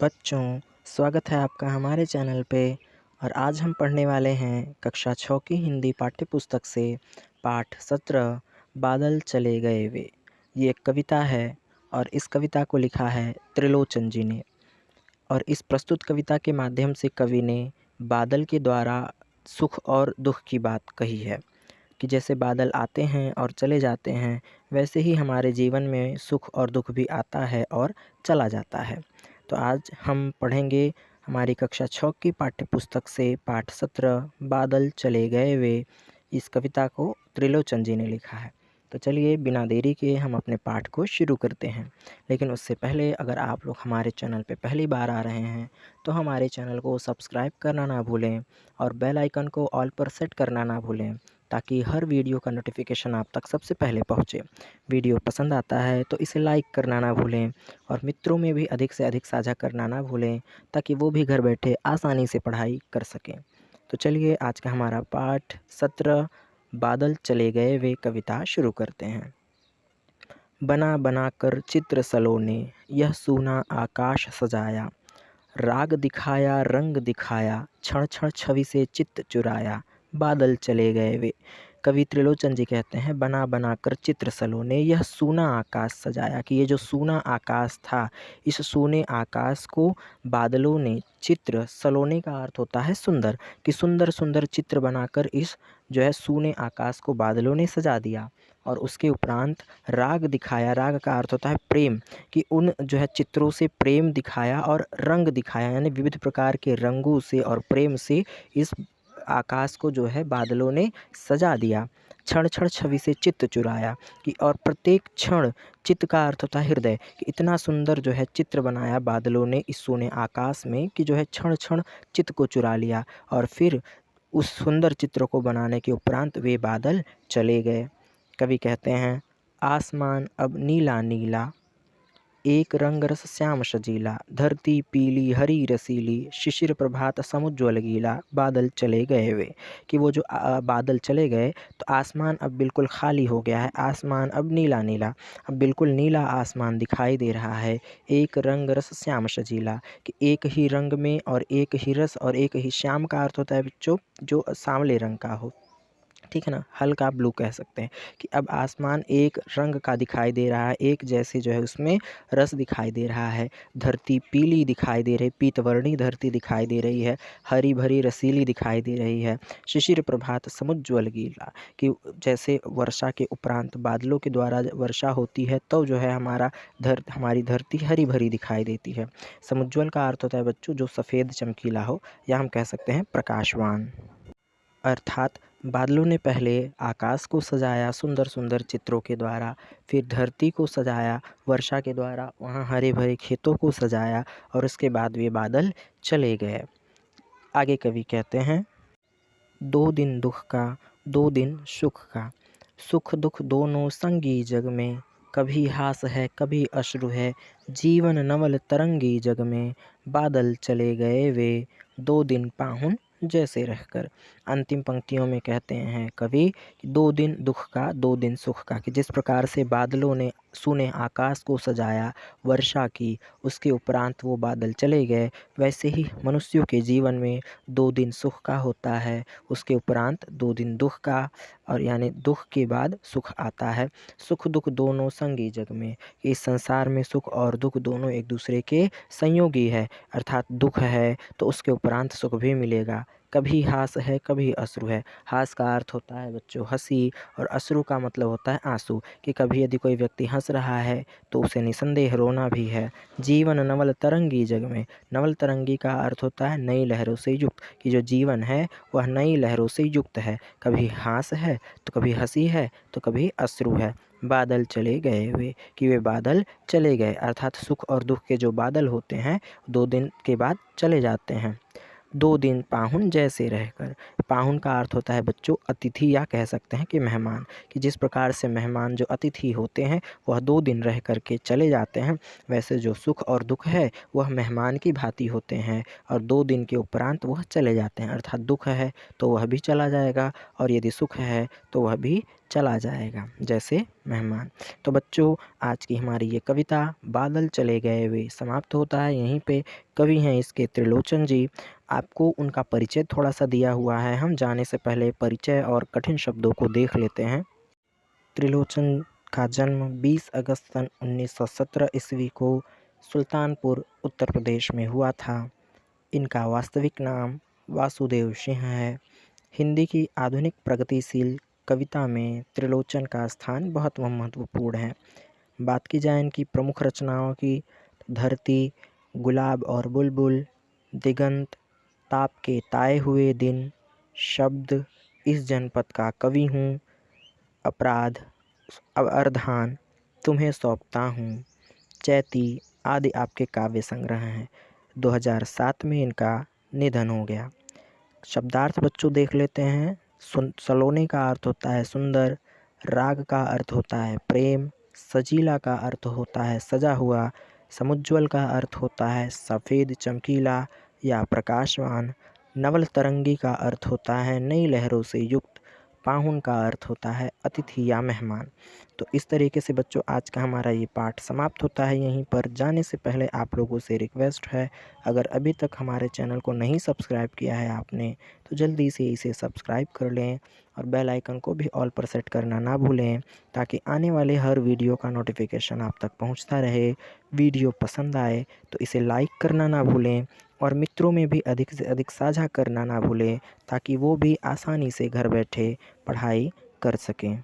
बच्चों, स्वागत है आपका हमारे चैनल पे। और आज हम पढ़ने वाले हैं कक्षा 6 की हिंदी पाठ्य पुस्तक से पाठ 17 बादल चले गए वे। ये एक कविता है और इस कविता को लिखा है त्रिलोचन जी ने। और इस प्रस्तुत कविता के माध्यम से कवि ने बादल के द्वारा सुख और दुख की बात कही है कि जैसे बादल आते हैं और चले जाते हैं, वैसे ही हमारे जीवन में सुख और दुख भी आता है और चला जाता है। तो आज हम पढ़ेंगे हमारी कक्षा 6 की पाठ्य पुस्तक से पाठ 17 बादल चले गए वे। इस कविता को त्रिलोचन जी ने लिखा है। तो चलिए बिना देरी के हम अपने पाठ को शुरू करते हैं। लेकिन उससे पहले अगर आप लोग हमारे चैनल पे पहली बार आ रहे हैं तो हमारे चैनल को सब्सक्राइब करना ना भूलें और बेल आइकन को ऑल पर सेट करना ना भूलें, ताकि हर वीडियो का नोटिफिकेशन आप तक सबसे पहले पहुंचे। वीडियो पसंद आता है तो इसे लाइक करना ना भूलें और मित्रों में भी अधिक से अधिक साझा करना ना भूलें, ताकि वो भी घर बैठे आसानी से पढ़ाई कर सकें। तो चलिए आज का हमारा पाठ 17 बादल चले गए वे कविता शुरू करते हैं। बना बना कर चित्र सलोने यह सूना आकाश सजाया, राग दिखाया रंग दिखाया, क्षण क्षण छवि से चित्त चुराया, बादल चले गए वे। कवि त्रिलोचन जी कहते हैं बना बना कर चित्र सलोने यह सूना आकाश सजाया, कि ये जो सूना आकाश था, इस सूने आकाश को बादलों ने चित्र, सलोने का अर्थ होता है सुंदर, कि सुंदर सुंदर चित्र बनाकर इस जो है सूने आकाश को बादलों ने सजा दिया। और उसके उपरांत राग दिखाया, राग का अर्थ होता है प्रेम, कि उन जो है चित्रों से प्रेम दिखाया और रंग दिखाया, यानी विविध प्रकार के रंगों से और प्रेम से इस आकाश को जो है बादलों ने सजा दिया। क्षण क्षण छवि से चित्त चुराया, कि और प्रत्येक क्षण, चित्त का अर्थ होता है हृदय, कि इतना सुंदर जो है चित्र बनाया बादलों ने इस सोने आकाश में, कि जो है क्षण क्षण चित्त को चुरा लिया। और फिर उस सुंदर चित्र को बनाने के उपरांत वे बादल चले गए। कवि कहते हैं आसमान अब नीला नीला, एक रंग रस श्याम सजीला, धरती पीली हरी रसीली, शिशिर प्रभात समुज्ज्वल गीला, बादल चले गए वे। कि वो जो बादल चले गए तो आसमान अब बिल्कुल खाली हो गया है, आसमान अब नीला नीला, अब बिल्कुल नीला आसमान दिखाई दे रहा है। एक रंग रस श्याम सजीला, कि एक ही रंग में और एक ही रस और एक ही श्याम का अर्थ होता है बच्चों जो सांवले रंग का हो, ठीक है ना, हल्का ब्लू कह सकते हैं। कि अब आसमान एक रंग का दिखाई दे रहा है, एक जैसे जो है उसमें रस दिखाई दे रहा है। धरती पीली दिखाई दे रही, पीतवर्णी धरती दिखाई दे रही है, हरी भरी रसीली दिखाई दे रही है। शिशिर प्रभात समुज्ज्वल गीला, कि जैसे वर्षा के उपरांत बादलों के द्वारा वर्षा होती है तो जो है हमारी धरती हरी भरी दिखाई देती है। समुज्ज्वल का अर्थ होता है बच्चों जो सफ़ेद चमकीला हो, या हम कह सकते हैं प्रकाशवान। अर्थात बादलों ने पहले आकाश को सजाया सुंदर सुंदर चित्रों के द्वारा, फिर धरती को सजाया वर्षा के द्वारा, वहाँ हरे भरे खेतों को सजाया, और उसके बाद वे बादल चले गए। आगे कवि कहते हैं 2 दिन दुख का 2 दिन सुख का, सुख दुख दोनों संगी जग में, कभी हास है कभी अश्रु है, जीवन नवल तरंगी जग में, बादल चले गए वे 2 दिन पाहुन जैसे रहकर। अंतिम पंक्तियों में कहते हैं कवि कि 2 दिन दुख का 2 दिन सुख का, कि जिस प्रकार से बादलों ने सूने आकाश को सजाया, वर्षा की, उसके उपरांत वो बादल चले गए, वैसे ही मनुष्यों के जीवन में 2 दिन सुख का होता है, उसके उपरांत 2 दिन दुख का, और यानी दुख के बाद सुख आता है। सुख दुख दोनों संगी जग में, इस संसार में सुख और दुख दोनों एक दूसरे के संयोगी है, अर्थात दुख है तो उसके उपरांत सुख भी मिलेगा। कभी हास है कभी अश्रु है, हास का अर्थ होता है बच्चों हंसी, और अश्रु का मतलब होता है आंसू, कि कभी यदि कोई व्यक्ति हंस रहा है तो उसे निसंदेह रोना भी है। जीवन नवल तरंगी जग में, नवल तरंगी का अर्थ होता है नई लहरों से युक्त, कि जो जीवन है वह नई लहरों से युक्त है, कभी हास है तो कभी हंसी है तो कभी अश्रु है। बादल चले गए वे, कि वे बादल चले गए, अर्थात सुख और दुख के जो बादल होते हैं 2 दिन के बाद चले जाते हैं। 2 दिन पाहुन जैसे रहकर। पाहुन का अर्थ होता है बच्चों अतिथि, या कह सकते हैं कि मेहमान, कि जिस प्रकार से मेहमान जो अतिथि होते हैं वह 2 दिन रह कर के चले जाते हैं, वैसे जो सुख और दुख है वह मेहमान की भांति होते हैं और 2 दिन के उपरांत वह चले जाते हैं। अर्थात दुख है तो वह भी चला जाएगा और यदि सुख है तो वह भी चला जाएगा, जैसे मेहमान। तो बच्चों आज की हमारी ये कविता बादल चले गए वे समाप्त होता है यहीं पे। कवि हैं इसके त्रिलोचन जी। आपको उनका परिचय थोड़ा सा दिया हुआ है, हम जाने से पहले परिचय और कठिन शब्दों को देख लेते हैं। त्रिलोचन का जन्म 20 अगस्त सन 1917 ईस्वी को सुल्तानपुर उत्तर प्रदेश में हुआ था। इनका वास्तविक नाम वासुदेव सिंह है। हिंदी की आधुनिक प्रगतिशील कविता में त्रिलोचन का स्थान बहुत महत्वपूर्ण है। बात की जाए इनकी प्रमुख रचनाओं की, धरती, गुलाब और बुलबुल, दिगंत, ताप के ताए हुए दिन, शब्द, इस जनपद का कवि हूँ, अपराध, अर्धान, तुम्हें सौंपता हूँ, चैती आदि आपके काव्य संग्रह हैं। 2007 में इनका निधन हो गया। शब्दार्थ बच्चों देख लेते हैं। सलोने का अर्थ होता है सुंदर, राग का अर्थ होता है प्रेम, सजीला का अर्थ होता है सजा हुआ, समुज्ज्वल का अर्थ होता है सफ़ेद चमकीला या प्रकाशवान, नवल तरंगी का अर्थ होता है नई लहरों से युक्त, पाहुन का अर्थ होता है अतिथि या मेहमान। तो इस तरीके से बच्चों आज का हमारा ये पाठ समाप्त होता है यहीं पर। जाने से पहले आप लोगों से रिक्वेस्ट है, अगर अभी तक हमारे चैनल को नहीं सब्सक्राइब किया है आपने तो जल्दी से इसे सब्सक्राइब कर लें और बेल आइकन को भी ऑल पर सेट करना ना भूलें, ताकि आने वाले हर वीडियो का नोटिफिकेशन आप तक पहुंचता रहे। वीडियो पसंद आए तो इसे लाइक करना ना भूलें और मित्रों में भी अधिक से अधिक साझा करना ना भूलें, ताकि वो भी आसानी से घर बैठे पढ़ाई कर सकें।